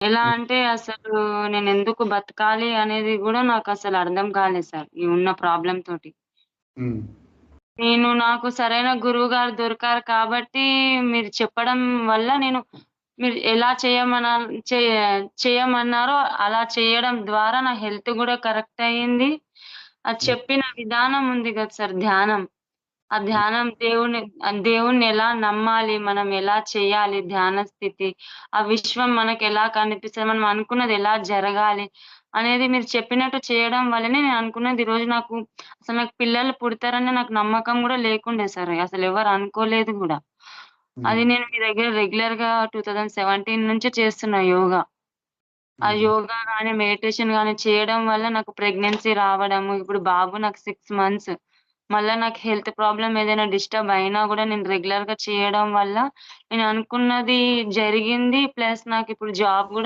ఎలా హ్మ్. అంటే అసలు నేనెందుకు బతకాలి అనేది గూడా నాకసలు అర్థం కాలేదు సార్. ఈ ఉన్న ప్రాబ్లమ్ తోటి. హ్మ్. నాకు సరైన గురువుగారు దొరికారు కాబట్టి మీరు చెప్పడం వల్ల మీరు ఎలా చేయ చేయమన్నారో అలా చేయడం ద్వారా నా హెల్త్ గూడా కరెక్ట్ అయింది. హ్మ్. చెప్పిన విధానం ఉంది గదా సార్ ధ్యానం. ఆ హ్మ్. ధ్యానం దేవుణ్ణెలా నమ్మాలి, మనం ఎలా చేయాలి ధ్యాన స్థితి, ఆ విశ్వం మనకెలా కనిపిస్తది, మనం అనుకున్నది ఎలా జరగాలి అనేది మీరు చెప్పినట్టు చేయడం వల్లనే నేను అనుకున్నది ఈరోజు నాకు పిల్లలు పుడతారని నాకు నమ్మకం గూడా లేకుండే సార్. అసలెవరు అనుకోలేదు గూడా. హ్మ్. అది నేను మీ దగ్గర రెగ్యులర్‌గా 2017 నుంచే చేస్తున్నా యోగా. ఆ హుహు. యోగా గాని, మెడిటేషన్ గాని చేయడం వల్ల నాకు ప్రెగ్నెన్సీ రావడము, ఇప్పుడు బాబు నాకు 6 మంత్స్. మళ్ళా నాకు హెల్త్ ప్రాబ్లమ్ ఏదైనా డిస్టర్బ్ అయినా గూడా నేను రెగ్యులర్‌గా చేయడం వల్ల నేను అనుకున్నది జరిగింది. ప్లస్ నాకిప్పుడు జాబ్ గూడా